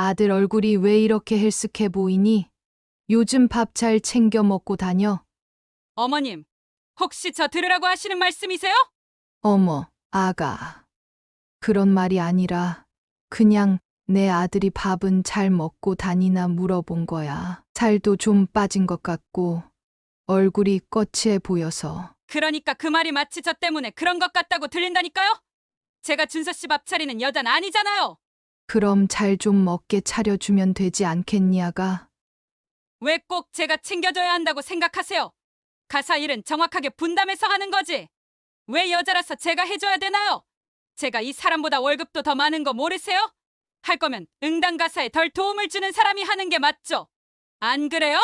아들 얼굴이 왜 이렇게 헬쓱해 보이니? 요즘 밥 잘 챙겨 먹고 다녀? 어머님, 혹시 저 들으라고 하시는 말씀이세요? 어머, 아가. 그런 말이 아니라 그냥 내 아들이 밥은 잘 먹고 다니나 물어본 거야. 살도 좀 빠진 것 같고 얼굴이 거치해 보여서. 그러니까 그 말이 마치 저 때문에 그런 것 같다고 들린다니까요? 제가 준서 씨 밥 차리는 여자는 아니잖아요. 그럼 잘 좀 먹게 차려주면 되지 않겠니, 아가? 왜 꼭 제가 챙겨줘야 한다고 생각하세요? 가사 일은 정확하게 분담해서 하는 거지. 왜 여자라서 제가 해줘야 되나요? 제가 이 사람보다 월급도 더 많은 거 모르세요? 할 거면 응당 가사에 덜 도움을 주는 사람이 하는 게 맞죠? 안 그래요?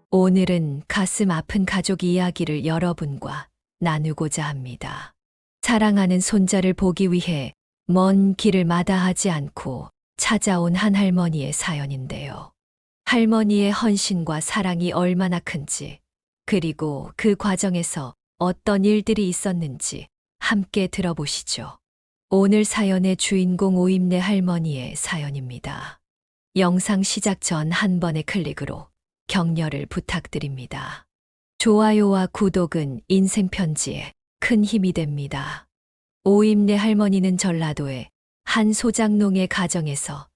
오늘은 가슴 아픈 가족 이야기를 여러분과 나누고자 합니다. 사랑하는 손자를 보기 위해 먼 길을 마다하지 않고 찾아온 한 할머니의 사연인데요. 할머니의 헌신과 사랑이 얼마나 큰지, 그리고 그 과정에서 어떤 일들이 있었는지 함께 들어보시죠. 오늘 사연의 주인공 오임내 할머니의 사연입니다. 영상 시작 전 한 번의 클릭으로 격려를 부탁드립니다. 좋아요와 구독은 인생 편지에 큰 힘이 됩니다. 오임내 할머니는 전라도의 한 소작농의 가정에서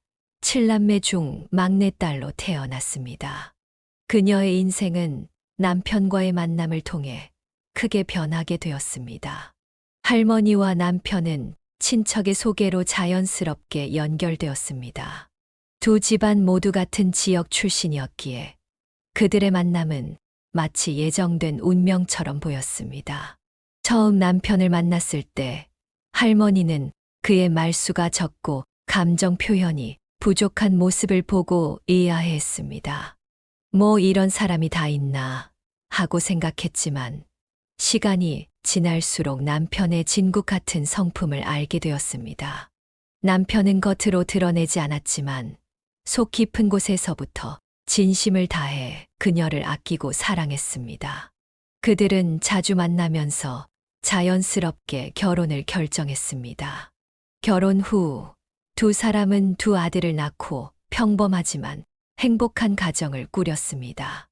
7남매 중 막내딸로 태어났습니다. 그녀의 인생은 남편과의 만남을 통해 크게 변하게 되었습니다. 할머니와 남편은 친척의 소개로 자연스럽게 연결되었습니다. 두 집안 모두 같은 지역 출신이었기에 그들의 만남은 마치 예정된 운명처럼 보였습니다. 처음 남편을 만났을 때 할머니는 그의 말수가 적고 감정 표현이 부족한 모습을 보고 의아해했습니다. 뭐 이런 사람이 다 있나 하고 생각했지만 시간이 지날수록 남편의 진국 같은 성품을 알게 되었습니다. 남편은 겉으로 드러내지 않았지만 속 깊은 곳에서부터 진심을 다해 그녀를 아끼고 사랑했습니다. 그들은 자주 만나면서 자연스럽게 결혼을 결정했습니다. 결혼 후 두 사람은 두 아들을 낳고 평범하지만 행복한 가정을 꾸렸습니다.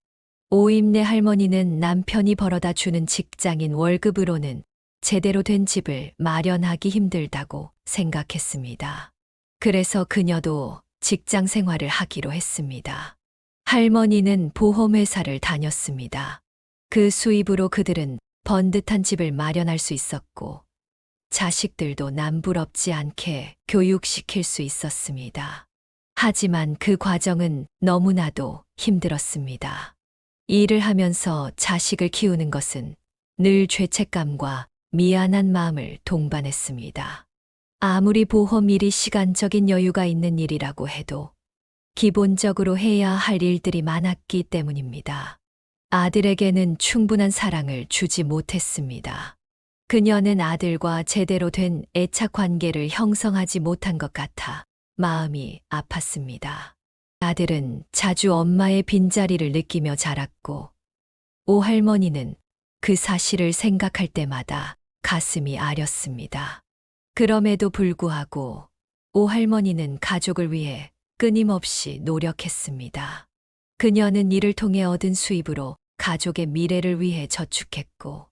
오임내 할머니는 남편이 벌어다 주는 직장인 월급으로는 제대로 된 집을 마련하기 힘들다고 생각했습니다. 그래서 그녀도 직장 생활을 하기로 했습니다. 할머니는 보험회사를 다녔습니다. 그 수입으로 그들은 번듯한 집을 마련할 수 있었고, 자식들도 남부럽지 않게 교육시킬 수 있었습니다. 하지만 그 과정은 너무나도 힘들었습니다. 일을 하면서 자식을 키우는 것은 늘 죄책감과 미안한 마음을 동반했습니다. 아무리 보험 일이 시간적인 여유가 있는 일이라고 해도 기본적으로 해야 할 일들이 많았기 때문입니다. 아들에게는 충분한 사랑을 주지 못했습니다. 그녀는 아들과 제대로 된 애착 관계를 형성하지 못한 것 같아 마음이 아팠습니다. 아들은 자주 엄마의 빈자리를 느끼며 자랐고, 오할머니는 그 사실을 생각할 때마다 가슴이 아렸습니다. 그럼에도 불구하고 오할머니는 가족을 위해 끊임없이 노력했습니다. 그녀는 이를 통해 얻은 수입으로 가족의 미래를 위해 저축했고,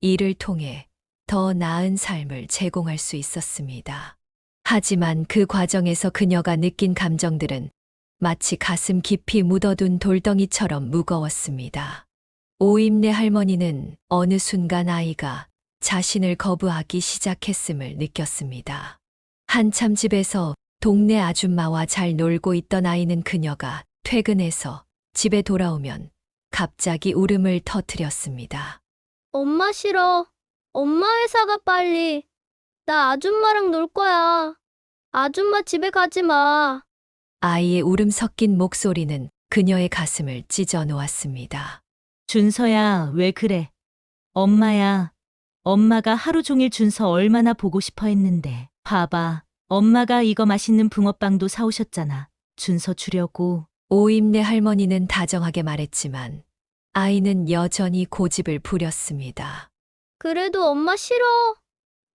이를 통해 더 나은 삶을 제공할 수 있었습니다. 하지만 그 과정에서 그녀가 느낀 감정들은 마치 가슴 깊이 묻어둔 돌덩이처럼 무거웠습니다. 오임내 할머니는 어느 순간 아이가 자신을 거부하기 시작했음을 느꼈습니다. 한참 집에서 동네 아줌마와 잘 놀고 있던 아이는 그녀가 퇴근해서 집에 돌아오면 갑자기 울음을 터뜨렸습니다. 엄마 싫어. 엄마 회사 가 빨리. 나 아줌마랑 놀 거야. 아줌마 집에 가지 마. 아이의 울음 섞인 목소리는 그녀의 가슴을 찢어 놓았습니다. 준서야, 왜 그래? 엄마야. 엄마가 하루 종일 준서 얼마나 보고 싶어 했는데. 봐봐. 엄마가 이거 맛있는 붕어빵도 사오셨잖아. 준서 주려고. 오임내 할머니는 다정하게 말했지만 아이는 여전히 고집을 부렸습니다. 그래도 엄마 싫어.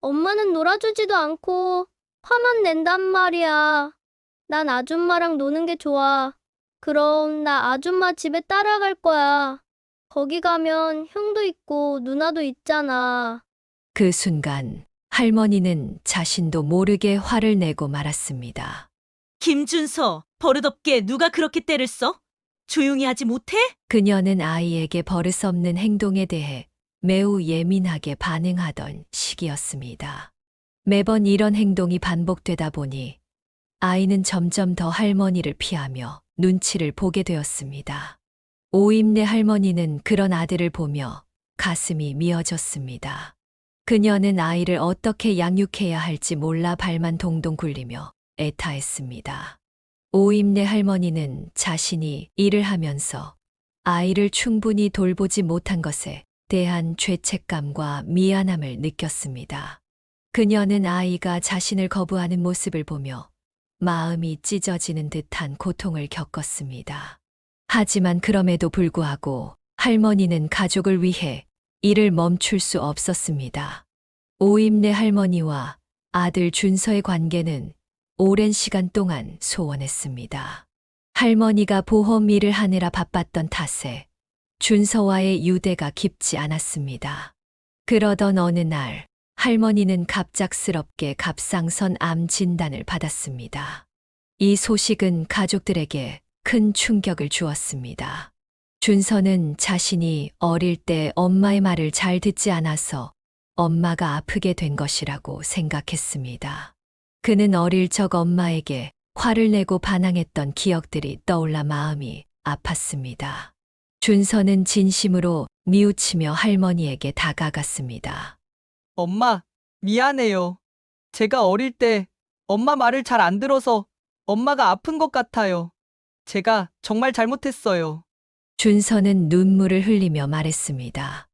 엄마는 놀아주지도 않고 화만 낸단 말이야. 난 아줌마랑 노는 게 좋아. 그럼 나 아줌마 집에 따라갈 거야. 거기 가면 형도 있고 누나도 있잖아. 그 순간 할머니는 자신도 모르게 화를 내고 말았습니다. 김준서, 버릇없게 누가 그렇게 때를 써? 조용히 하지 못해? 그녀는 아이에게 버릇없는 행동에 대해 매우 예민하게 반응하던 시기였습니다. 매번 이런 행동이 반복되다 보니 아이는 점점 더 할머니를 피하며 눈치를 보게 되었습니다. 오임내 할머니는 그런 아들을 보며 가슴이 미어졌습니다. 그녀는 아이를 어떻게 양육해야 할지 몰라 발만 동동 굴리며 애타했습니다. 오임내 할머니는 자신이 일을 하면서 아이를 충분히 돌보지 못한 것에 대한 죄책감과 미안함을 느꼈습니다. 그녀는 아이가 자신을 거부하는 모습을 보며 마음이 찢어지는 듯한 고통을 겪었습니다. 하지만 그럼에도 불구하고 할머니는 가족을 위해 일을 멈출 수 없었습니다. 오임내 할머니와 아들 준서의 관계는 오랜 시간 동안 소원했습니다. 할머니가 보험 일을 하느라 바빴던 탓에 준서와의 유대가 깊지 않았습니다. 그러던 어느 날 할머니는 갑작스럽게 갑상선 암 진단을 받았습니다. 이 소식은 가족들에게 큰 충격을 주었습니다. 준서는 자신이 어릴 때 엄마의 말을 잘 듣지 않아서 엄마가 아프게 된 것이라고 생각했습니다. 그는 어릴 적 엄마에게 화를 내고 반항했던 기억들이 떠올라 마음이 아팠습니다. 준서는 진심으로 뉘우치며 할머니에게 다가갔습니다. 엄마, 미안해요. 제가 어릴 때 엄마 말을 잘 안 들어서 엄마가 아픈 것 같아요. 제가 정말 잘못했어요. 준서는 눈물을 흘리며 말했습니다.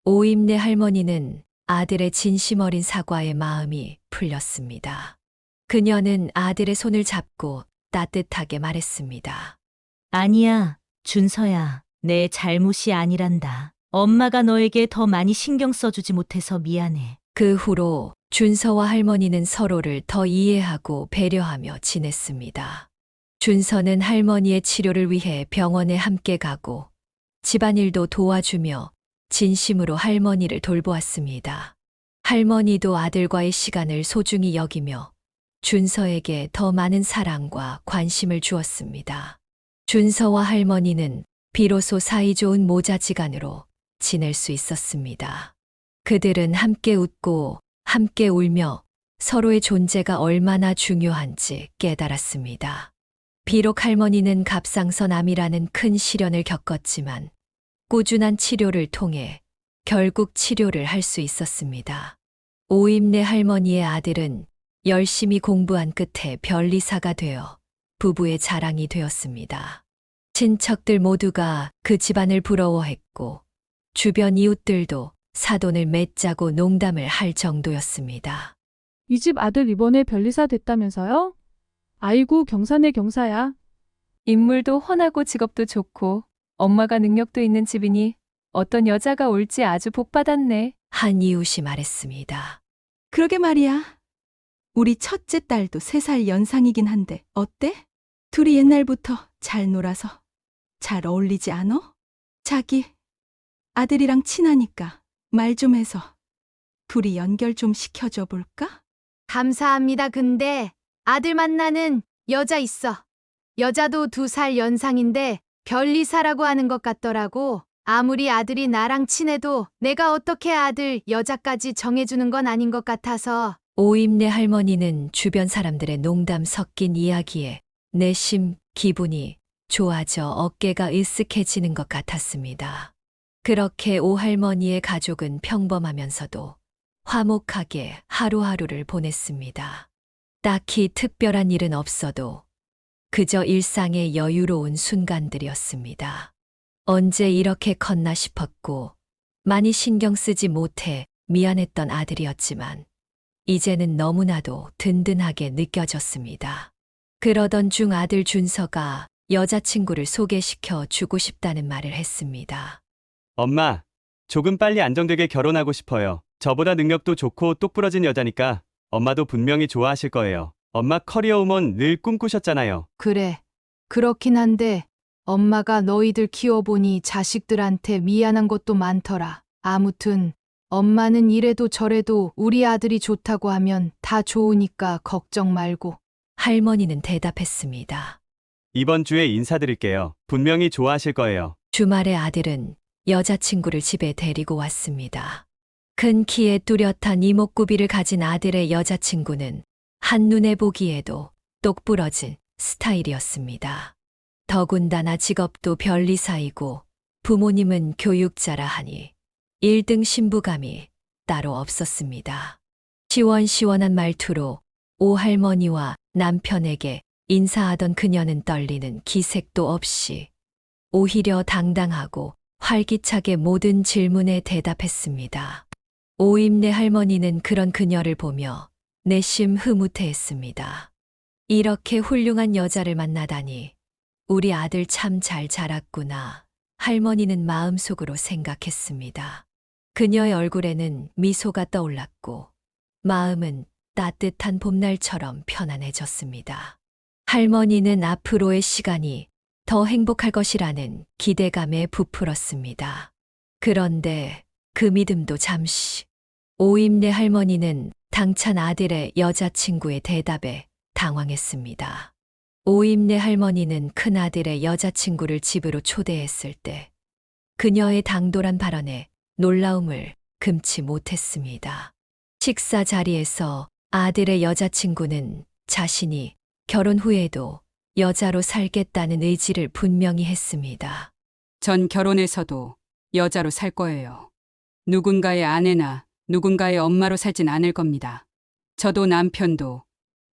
오임내 할머니는 아들의 진심 어린 사과에 마음이 풀렸습니다. 그녀는 아들의 손을 잡고 따뜻하게 말했습니다. 아니야, 준서야. 내 잘못이 아니란다. 엄마가 너에게 더 많이 신경 써주지 못해서 미안해. 그 후로 준서와 할머니는 서로를 더 이해하고 배려하며 지냈습니다. 준서는 할머니의 치료를 위해 병원에 함께 가고 집안일도 도와주며 진심으로 할머니를 돌보았습니다. 할머니도 아들과의 시간을 소중히 여기며 준서에게 더 많은 사랑과 관심을 주었습니다. 준서와 할머니는 비로소 사이좋은 모자지간으로 지낼 수 있었습니다. 그들은 함께 웃고 함께 울며 서로의 존재가 얼마나 중요한지 깨달았습니다. 비록 할머니는 갑상선암이라는 큰 시련을 겪었지만 꾸준한 치료를 통해 결국 치료를 할 수 있었습니다. 오임내 할머니의 아들은 열심히 공부한 끝에 변리사가 되어 부부의 자랑이 되었습니다. 친척들 모두가 그 집안을 부러워했고 주변 이웃들도 사돈을 맺자고 농담을 할 정도였습니다. 이 집 아들 이번에 변리사 됐다면서요? 아이고 경사네 경사야. 인물도 훤하고 직업도 좋고 엄마가 능력도 있는 집이니 어떤 여자가 올지 아주 복받았네. 한 이웃이 말했습니다. 그러게 말이야. 우리 첫째 딸도 3살 연상이긴 한데 어때? 둘이 옛날부터 잘 놀아서 잘 어울리지 않어? 자기 아들이랑 친하니까 말 좀 해서 둘이 연결 좀 시켜줘 볼까? 감사합니다. 근데 아들 만나는 여자 있어. 여자도 2살 연상인데 변리사라고 하는 것 같더라고. 아무리 아들이 나랑 친해도 내가 어떻게 아들 여자까지 정해주는 건 아닌 것 같아서. 오임내 할머니는 주변 사람들의 농담 섞인 이야기에 내심 기분이 좋아져 어깨가 으쓱해지는 것 같았습니다. 그렇게 오할머니의 가족은 평범하면서도 화목하게 하루하루를 보냈습니다. 딱히 특별한 일은 없어도 그저 일상의 여유로운 순간들이었습니다. 언제 이렇게 컸나 싶었고 많이 신경 쓰지 못해 미안했던 아들이었지만 이제는 너무나도 든든하게 느껴졌습니다. 그러던 중 아들 준서가 여자친구를 소개시켜 주고 싶다는 말을 했습니다. 엄마, 조금 빨리 안정되게 결혼하고 싶어요. 저보다 능력도 좋고 똑부러진 여자니까 엄마도 분명히 좋아하실 거예요. 엄마 커리어 우먼 늘 꿈꾸셨잖아요. 그래. 그렇긴 한데 엄마가 너희들 키워보니 자식들한테 미안한 것도 많더라. 아무튼 엄마는 이래도 저래도 우리 아들이 좋다고 하면 다 좋으니까 걱정 말고. 할머니는 대답했습니다. 이번 주에 인사드릴게요. 분명히 좋아하실 거예요. 주말에 아들은 여자친구를 집에 데리고 왔습니다. 큰 키에 뚜렷한 이목구비를 가진 아들의 여자친구는 한눈에 보기에도 똑부러진 스타일이었습니다. 더군다나 직업도 변리사이고 부모님은 교육자라 하니 1등 신부감이 따로 없었습니다. 시원시원한 말투로 오할머니와 남편에게 인사하던 그녀는 떨리는 기색도 없이 오히려 당당하고 활기차게 모든 질문에 대답했습니다. 오임내 할머니는 그런 그녀를 보며 내심 흐뭇해했습니다. 이렇게 훌륭한 여자를 만나다니 우리 아들 참 잘 자랐구나. 할머니는 마음속으로 생각했습니다. 그녀의 얼굴에는 미소가 떠올랐고 마음은 따뜻한 봄날처럼 편안해졌습니다. 할머니는 앞으로의 시간이 더 행복할 것이라는 기대감에 부풀었습니다. 그런데 그 믿음도 잠시. 오임내 할머니는 당찬 아들의 여자친구의 대답에 당황했습니다. 오임내 할머니는 큰아들의 여자친구를 집으로 초대했을 때 그녀의 당돌한 발언에 놀라움을 금치 못했습니다. 식사 자리에서 아들의 여자친구는 자신이 결혼 후에도 여자로 살겠다는 의지를 분명히 했습니다. 전 결혼해서도 여자로 살 거예요. 누군가의 아내나 누군가의 엄마로 살진 않을 겁니다. 저도 남편도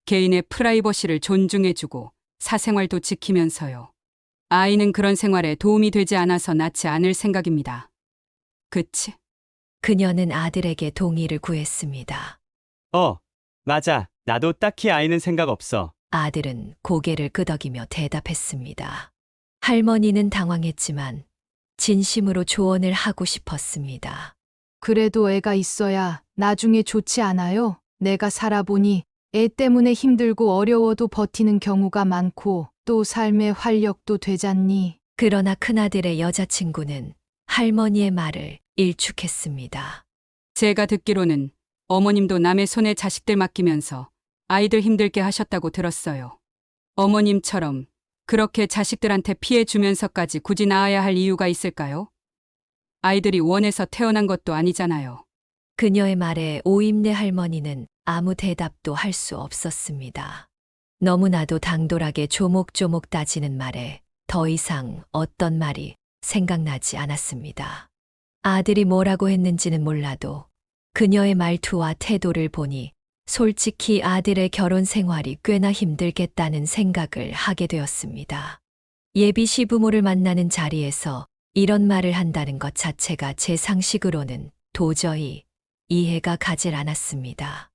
개인의 프라이버시를 존중해주고 사생활도 지키면서요. 아이는 그런 생활에 도움이 되지 않아서 낳지 않을 생각입니다. 그치? 그녀는 아들에게 동의를 구했습니다. 맞아. 나도 딱히 아이는 생각 없어. 아들은 고개를 끄덕이며 대답했습니다. 할머니는 당황했지만 진심으로 조언을 하고 싶었습니다. 그래도 애가 있어야 나중에 좋지 않아요? 내가 살아보니 애 때문에 힘들고 어려워도 버티는 경우가 많고 또 삶의 활력도 되잖니. 그러나 큰아들의 여자친구는 할머니의 말을 일축했습니다. 제가 듣기로는 어머님도 남의 손에 자식들 맡기면서 아이들 힘들게 하셨다고 들었어요. 어머님처럼 그렇게 자식들한테 피해 주면서까지 굳이 낳아야 할 이유가 있을까요? 아이들이 원해서 태어난 것도 아니잖아요. 그녀의 말에 오임내 할머니는 아무 대답도 할 수 없었습니다. 너무나도 당돌하게 조목조목 따지는 말에 더 이상 어떤 말이 생각나지 않았습니다. 아들이 뭐라고 했는지는 몰라도 그녀의 말투와 태도를 보니 솔직히 아들의 결혼 생활이 꽤나 힘들겠다는 생각을 하게 되었습니다. 예비 시부모를 만나는 자리에서 이런 말을 한다는 것 자체가 제 상식으로는 도저히 이해가 가질 않았습니다.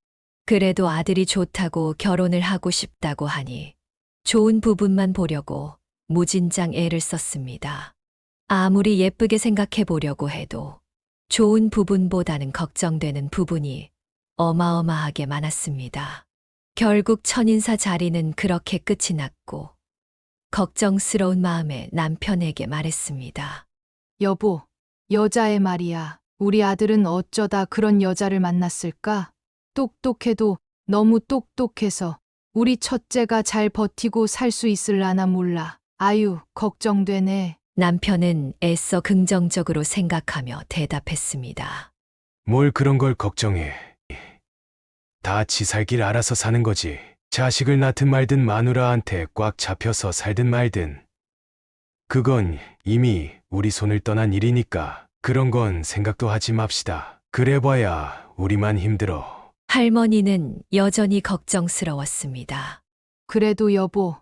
그래도 아들이 좋다고 결혼을 하고 싶다고 하니 좋은 부분만 보려고 무진장 애를 썼습니다. 아무리 예쁘게 생각해 보려고 해도 좋은 부분보다는 걱정되는 부분이 어마어마하게 많았습니다. 결국 천인사 자리는 그렇게 끝이 났고 걱정스러운 마음에 남편에게 말했습니다. 여보, 여자애 말이야. 우리 아들은 어쩌다 그런 여자를 만났을까? 똑똑해도 너무 똑똑해서 우리 첫째가 잘 버티고 살 수 있을라나 몰라. 아유, 걱정되네. 남편은 애써 긍정적으로 생각하며 대답했습니다. 뭘 그런 걸 걱정해. 다 지 살 길 알아서 사는 거지. 자식을 낳든 말든 마누라한테 꽉 잡혀서 살든 말든. 그건 이미 우리 손을 떠난 일이니까 그런 건 생각도 하지 맙시다. 그래봐야 우리만 힘들어. 할머니는 여전히 걱정스러웠습니다. 그래도 여보,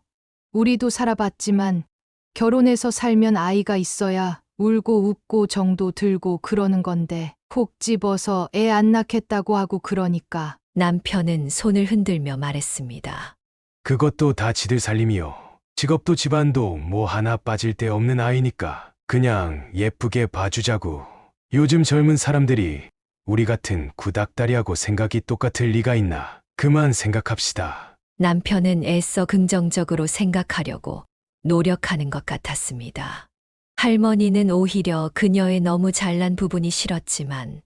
우리도 살아봤지만 결혼해서 살면 아이가 있어야 울고 웃고 정도 들고 그러는 건데 콕 집어서 애 안 낳겠다고 하고 그러니까. 남편은 손을 흔들며 말했습니다. 그것도 다 지들 살림이요. 직업도 집안도 뭐 하나 빠질 데 없는 아이니까 그냥 예쁘게 봐주자고. 요즘 젊은 사람들이 우리 같은 구닥다리하고 생각이 똑같을 리가 있나. 그만 생각합시다. 남편은 애써 긍정적으로 생각하려고 노력하는 것 같았습니다. 할머니는 오히려 그녀의 너무 잘난 부분이 싫었지만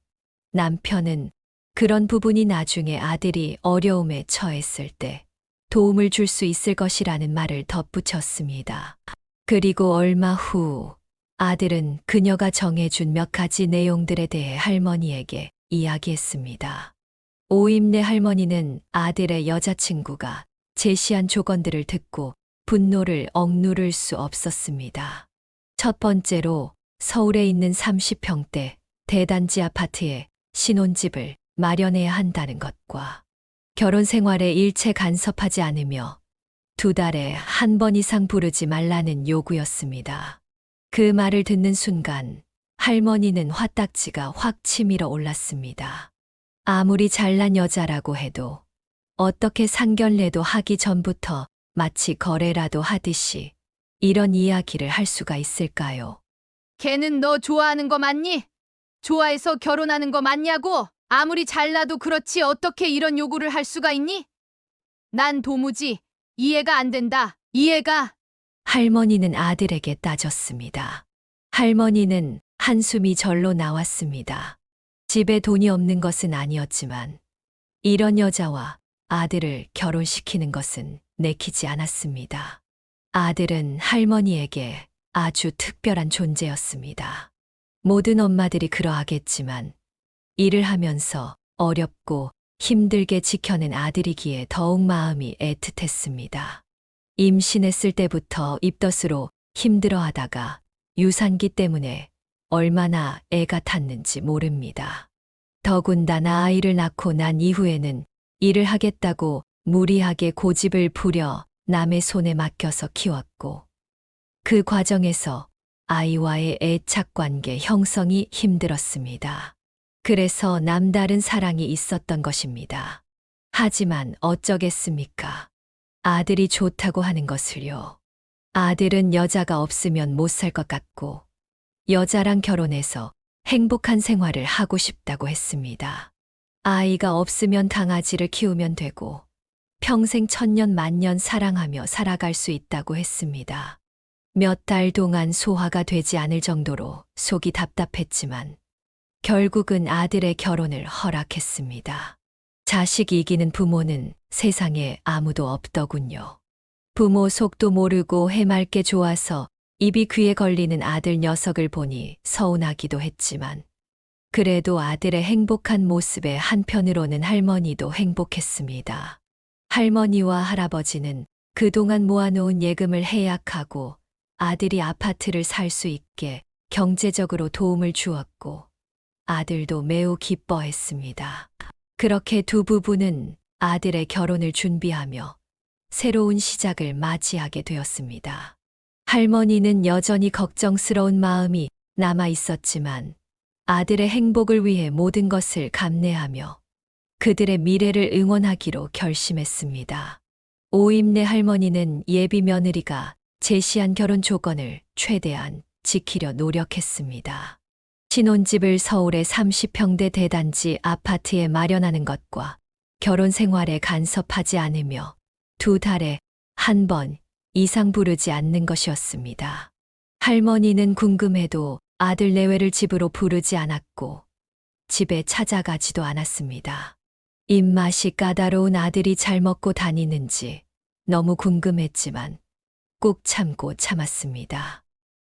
남편은 그런 부분이 나중에 아들이 어려움에 처했을 때 도움을 줄 수 있을 것이라는 말을 덧붙였습니다. 그리고 얼마 후 아들은 그녀가 정해준 몇 가지 내용들에 대해 할머니에게 이야기했습니다. 오임내 할머니는 아들의 여자친구가 제시한 조건들을 듣고 분노를 억누를 수 없었습니다. 첫 번째로 서울에 있는 30평대 대단지 아파트에 신혼집을 마련해야 한다는 것과 결혼 생활에 일체 간섭하지 않으며 2달에 한 번 이상 부르지 말라는 요구였습니다. 그 말을 듣는 순간 할머니는 화딱지가 확 치밀어 올랐습니다. 아무리 잘난 여자라고 해도 어떻게 상견례도 하기 전부터 마치 거래라도 하듯이 이런 이야기를 할 수가 있을까요? 걔는 너 좋아하는 거 맞니? 좋아해서 결혼하는 거 맞냐고? 아무리 잘나도 그렇지 어떻게 이런 요구를 할 수가 있니? 난 도무지 이해가 안 된다. 이해가. 할머니는 아들에게 따졌습니다. 할머니는 한숨이 절로 나왔습니다. 집에 돈이 없는 것은 아니었지만 이런 여자와 아들을 결혼시키는 것은 내키지 않았습니다. 아들은 할머니에게 아주 특별한 존재였습니다. 모든 엄마들이 그러하겠지만 일을 하면서 어렵고 힘들게 지켜낸 아들이기에 더욱 마음이 애틋했습니다. 임신했을 때부터 입덧으로 힘들어하다가 유산기 때문에 얼마나 애가 탔는지 모릅니다. 더군다나 아이를 낳고 난 이후에는 일을 하겠다고 무리하게 고집을 부려 남의 손에 맡겨서 키웠고 그 과정에서 아이와의 애착 관계 형성이 힘들었습니다. 그래서 남다른 사랑이 있었던 것입니다. 하지만 어쩌겠습니까? 아들이 좋다고 하는 것을요. 아들은 여자가 없으면 못 살 것 같고 여자랑 결혼해서 행복한 생활을 하고 싶다고 했습니다. 아이가 없으면 강아지를 키우면 되고 평생 천년 만년 사랑하며 살아갈 수 있다고 했습니다. 몇 달 동안 소화가 되지 않을 정도로 속이 답답했지만 결국은 아들의 결혼을 허락했습니다. 자식 이기는 부모는 세상에 아무도 없더군요. 부모 속도 모르고 해맑게 좋아서 입이 귀에 걸리는 아들 녀석을 보니 서운하기도 했지만 그래도 아들의 행복한 모습에 한편으로는 할머니도 행복했습니다. 할머니와 할아버지는 그동안 모아놓은 예금을 해약하고 아들이 아파트를 살 수 있게 경제적으로 도움을 주었고 아들도 매우 기뻐했습니다. 그렇게 두 부부는 아들의 결혼을 준비하며 새로운 시작을 맞이하게 되었습니다. 할머니는 여전히 걱정스러운 마음이 남아 있었지만 아들의 행복을 위해 모든 것을 감내하며 그들의 미래를 응원하기로 결심했습니다. 오임내 할머니는 예비 며느리가 제시한 결혼 조건을 최대한 지키려 노력했습니다. 신혼집을 서울의 30평대 대단지 아파트에 마련하는 것과 결혼 생활에 간섭하지 않으며 2달에 한 번 이상 부르지 않는 것이었습니다. 할머니는 궁금해도 아들 내외를 집으로 부르지 않았고 집에 찾아가지도 않았습니다. 입맛이 까다로운 아들이 잘 먹고 다니는지 너무 궁금했지만 꾹 참고 참았습니다.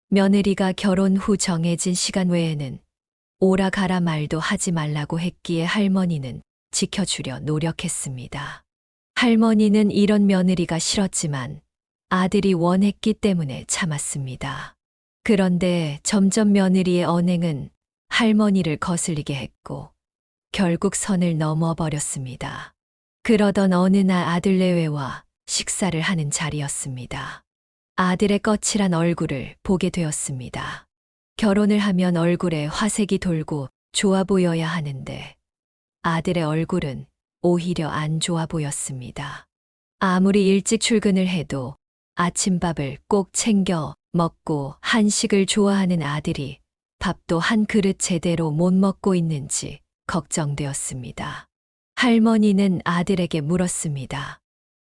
며느리가 결혼 후 정해진 시간 외에는 오라 가라 말도 하지 말라고 했기에 할머니는 지켜주려 노력했습니다. 할머니는 이런 며느리가 싫었지만 아들이 원했기 때문에 참았습니다. 그런데 점점 며느리의 언행은 할머니를 거슬리게 했고 결국 선을 넘어버렸습니다. 그러던 어느 날 아들 내외와 식사를 하는 자리였습니다. 아들의 거칠한 얼굴을 보게 되었습니다. 결혼을 하면 얼굴에 화색이 돌고 좋아 보여야 하는데 아들의 얼굴은 오히려 안 좋아 보였습니다. 아무리 일찍 출근을 해도 아침밥을 꼭 챙겨 먹고 한식을 좋아하는 아들이 밥도 한 그릇 제대로 못 먹고 있는지 걱정되었습니다. 할머니는 아들에게 물었습니다.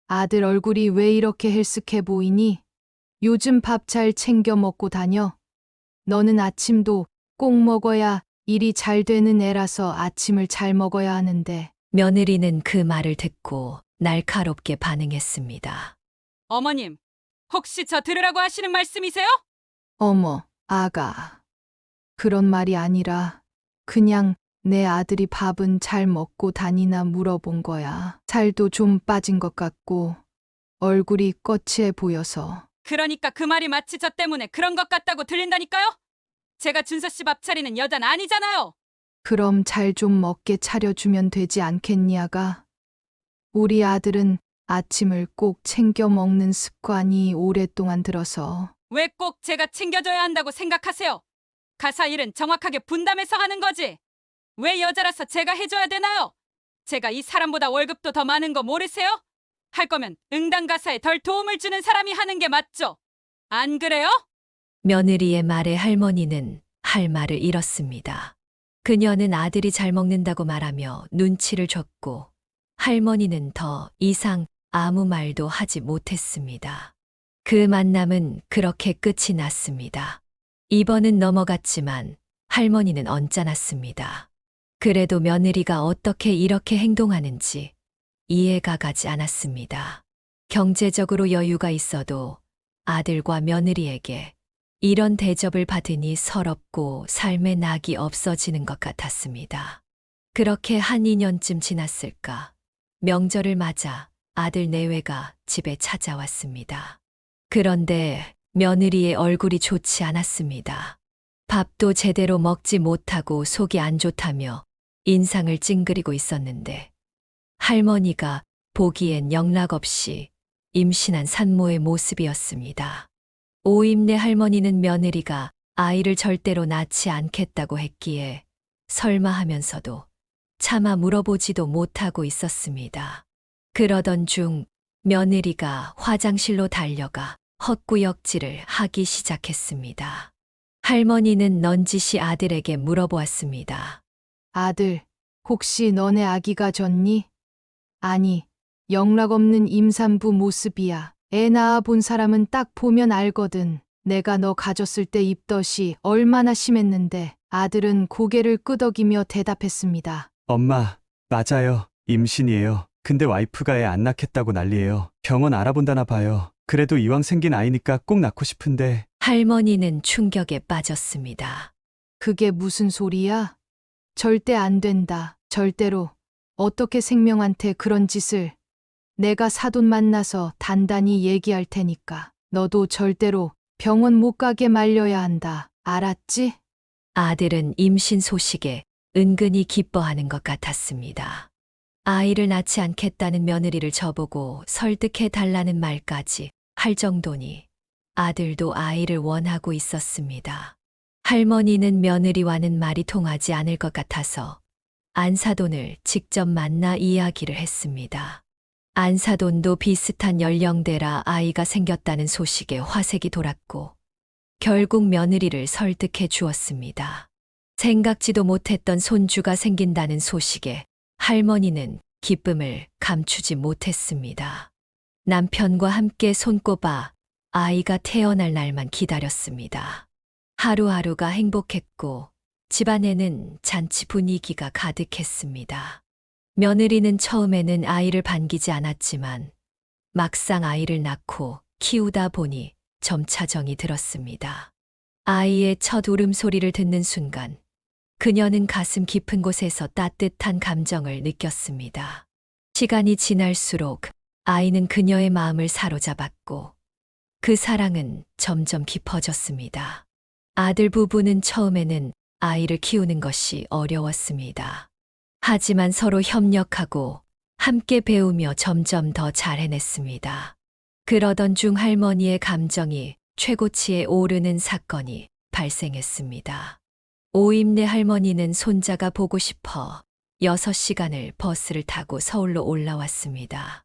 아들 얼굴이 왜 이렇게 헬쓱해 보이니? 요즘 밥 잘 챙겨 먹고 다녀? 너는 아침도 꼭 먹어야 일이 잘 되는 애라서 아침을 잘 먹어야 하는데. 며느리는 그 말을 듣고 날카롭게 반응했습니다. 어머님, 혹시 저 들으라고 하시는 말씀이세요? 어머, 아가. 그런 말이 아니라 그냥 내 아들이 밥은 잘 먹고 다니나 물어본 거야. 살도 좀 빠진 것 같고 얼굴이 거치해 보여서. 그러니까 그 말이 마치 저 때문에 그런 것 같다고 들린다니까요? 제가 준서 씨 밥 차리는 여자는 아니잖아요. 그럼 잘 좀 먹게 차려주면 되지 않겠니, 아가? 우리 아들은 아침을 꼭 챙겨 먹는 습관이 오랫동안 들어서. 왜 꼭 제가 챙겨줘야 한다고 생각하세요? 가사 일은 정확하게 분담해서 하는 거지. 왜 여자라서 제가 해줘야 되나요? 제가 이 사람보다 월급도 더 많은 거 모르세요? 할 거면 응당 가사에 덜 도움을 주는 사람이 하는 게 맞죠? 안 그래요? 며느리의 말에 할머니는 할 말을 잃었습니다. 그녀는 아들이 잘 먹는다고 말하며 눈치를 줬고 할머니는 더 이상 아무 말도 하지 못했습니다. 그 만남은 그렇게 끝이 났습니다. 입원은 넘어갔지만 할머니는 언짢았습니다. 그래도 며느리가 어떻게 이렇게 행동하는지 이해가 가지 않았습니다. 경제적으로 여유가 있어도 아들과 며느리에게 이런 대접을 받으니 서럽고 삶의 낙이 없어지는 것 같았습니다. 그렇게 한 2년쯤 지났을까 명절을 맞아 아들 내외가 집에 찾아왔습니다. 그런데 며느리의 얼굴이 좋지 않았습니다. 밥도 제대로 먹지 못하고 속이 안 좋다며 인상을 찡그리고 있었는데 할머니가 보기엔 영락없이 임신한 산모의 모습이었습니다. 오임내 할머니는 며느리가 아이를 절대로 낳지 않겠다고 했기에 설마 하면서도 차마 물어보지도 못하고 있었습니다. 그러던 중 며느리가 화장실로 달려가 헛구역질을 하기 시작했습니다. 할머니는 넌지시 아들에게 물어보았습니다. 아들, 혹시 너네 아기가 졌니? 아니, 영락 없는 임산부 모습이야. 애 낳아 본 사람은 딱 보면 알거든. 내가 너 가졌을 때 입덧이 얼마나 심했는데. 아들은 고개를 끄덕이며 대답했습니다. 엄마, 맞아요. 임신이에요. 근데 와이프가 애 안 낳겠다고 난리예요. 병원 알아본다나 봐요. 그래도 이왕 생긴 아이니까 꼭 낳고 싶은데. 할머니는 충격에 빠졌습니다. 그게 무슨 소리야? 절대 안 된다. 절대로. 어떻게 생명한테 그런 짓을. 내가 사돈 만나서 단단히 얘기할 테니까. 너도 절대로 병원 못 가게 말려야 한다. 알았지? 아들은 임신 소식에 은근히 기뻐하는 것 같았습니다. 아이를 낳지 않겠다는 며느리를 저보고 설득해 달라는 말까지 할 정도니 아들도 아이를 원하고 있었습니다. 할머니는 며느리와는 말이 통하지 않을 것 같아서 안사돈을 직접 만나 이야기를 했습니다. 안사돈도 비슷한 연령대라 아이가 생겼다는 소식에 화색이 돌았고 결국 며느리를 설득해 주었습니다. 생각지도 못했던 손주가 생긴다는 소식에 할머니는 기쁨을 감추지 못했습니다. 남편과 함께 손꼽아 아이가 태어날 날만 기다렸습니다. 하루하루가 행복했고 집안에는 잔치 분위기가 가득했습니다. 며느리는 처음에는 아이를 반기지 않았지만 막상 아이를 낳고 키우다 보니 점차 정이 들었습니다. 아이의 첫 울음소리를 듣는 순간 그녀는 가슴 깊은 곳에서 따뜻한 감정을 느꼈습니다. 시간이 지날수록 아이는 그녀의 마음을 사로잡았고 그 사랑은 점점 깊어졌습니다. 아들 부부는 처음에는 아이를 키우는 것이 어려웠습니다. 하지만 서로 협력하고 함께 배우며 점점 더 잘 해냈습니다. 그러던 중 할머니의 감정이 최고치에 오르는 사건이 발생했습니다. 오임내 할머니는 손자가 보고 싶어 6시간을 버스를 타고 서울로 올라왔습니다.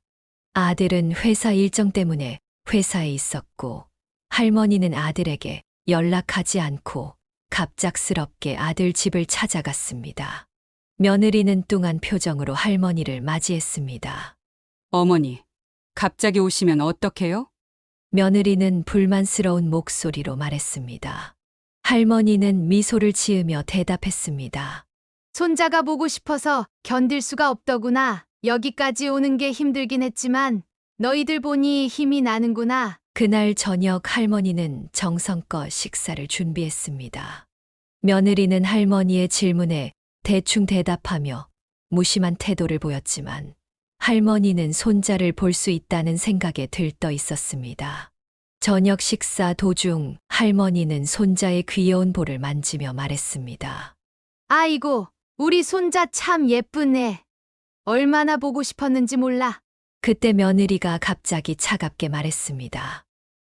아들은 회사 일정 때문에 회사에 있었고 할머니는 아들에게 연락하지 않고 갑작스럽게 아들 집을 찾아갔습니다. 며느리는 뚱한 표정으로 할머니를 맞이했습니다. 어머니, 갑자기 오시면 어떡해요? 며느리는 불만스러운 목소리로 말했습니다. 할머니는 미소를 지으며 대답했습니다. 손자가 보고 싶어서 견딜 수가 없더구나. 여기까지 오는 게 힘들긴 했지만 너희들 보니 힘이 나는구나. 그날 저녁 할머니는 정성껏 식사를 준비했습니다. 며느리는 할머니의 질문에 대충 대답하며 무심한 태도를 보였지만 할머니는 손자를 볼 수 있다는 생각에 들떠 있었습니다. 저녁 식사 도중 할머니는 손자의 귀여운 볼을 만지며 말했습니다. 아이고, 우리 손자 참 예쁘네. 얼마나 보고 싶었는지 몰라. 그때 며느리가 갑자기 차갑게 말했습니다.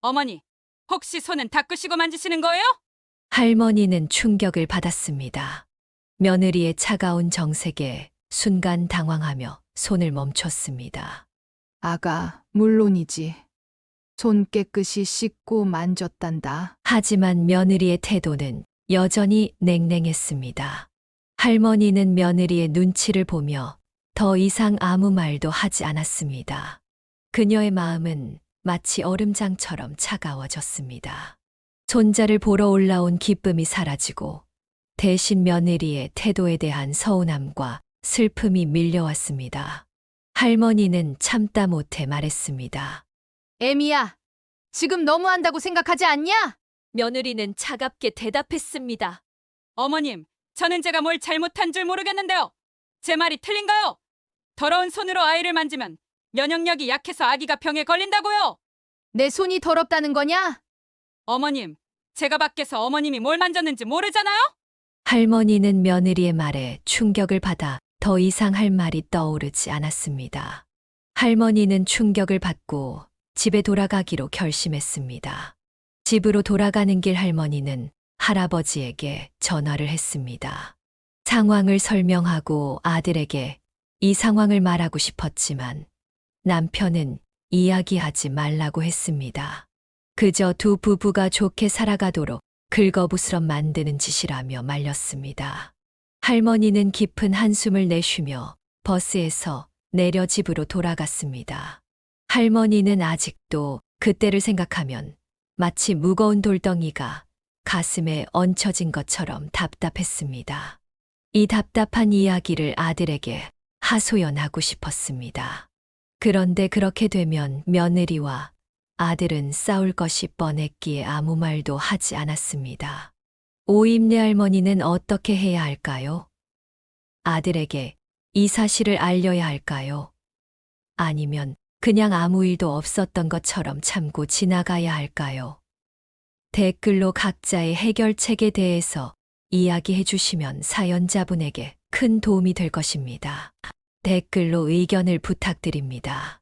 어머니, 혹시 손은 닦으시고 만지시는 거예요? 할머니는 충격을 받았습니다. 며느리의 차가운 정색에 순간 당황하며 손을 멈췄습니다. 아가, 물론이지. 손 깨끗이 씻고 만졌단다. 하지만 며느리의 태도는 여전히 냉랭했습니다. 할머니는 며느리의 눈치를 보며 더 이상 아무 말도 하지 않았습니다. 그녀의 마음은 마치 얼음장처럼 차가워졌습니다. 손자를 보러 올라온 기쁨이 사라지고 대신 며느리의 태도에 대한 서운함과 슬픔이 밀려왔습니다. 할머니는 참다 못해 말했습니다. 애미야, 지금 너무한다고 생각하지 않냐? 며느리는 차갑게 대답했습니다. 어머님, 저는 제가 뭘 잘못한 줄 모르겠는데요. 제 말이 틀린가요? 더러운 손으로 아이를 만지면 면역력이 약해서 아기가 병에 걸린다고요. 내 손이 더럽다는 거냐? 어머님, 제가 밖에서 어머님이 뭘 만졌는지 모르잖아요? 할머니는 며느리의 말에 충격을 받아 더 이상 할 말이 떠오르지 않았습니다. 할머니는 충격을 받고 집에 돌아가기로 결심했습니다. 집으로 돌아가는 길 할머니는 할아버지에게 전화를 했습니다. 상황을 설명하고 아들에게 이 상황을 말하고 싶었지만 남편은 이야기하지 말라고 했습니다. 그저 두 부부가 좋게 살아가도록 긁어부스럼 만드는 짓이라며 말렸습니다. 할머니는 깊은 한숨을 내쉬며 버스에서 내려 집으로 돌아갔습니다. 할머니는 아직도 그때를 생각하면 마치 무거운 돌덩이가 가슴에 얹혀진 것처럼 답답했습니다. 이 답답한 이야기를 아들에게 하소연하고 싶었습니다. 그런데 그렇게 되면 며느리와 아들은 싸울 것이 뻔했기에 아무 말도 하지 않았습니다. 오임내 할머니는 어떻게 해야 할까요? 아들에게 이 사실을 알려야 할까요? 아니면 그냥 아무 일도 없었던 것처럼 참고 지나가야 할까요? 댓글로 각자의 해결책에 대해서 이야기해 주시면 사연자분에게 큰 도움이 될 것입니다. 댓글로 의견을 부탁드립니다.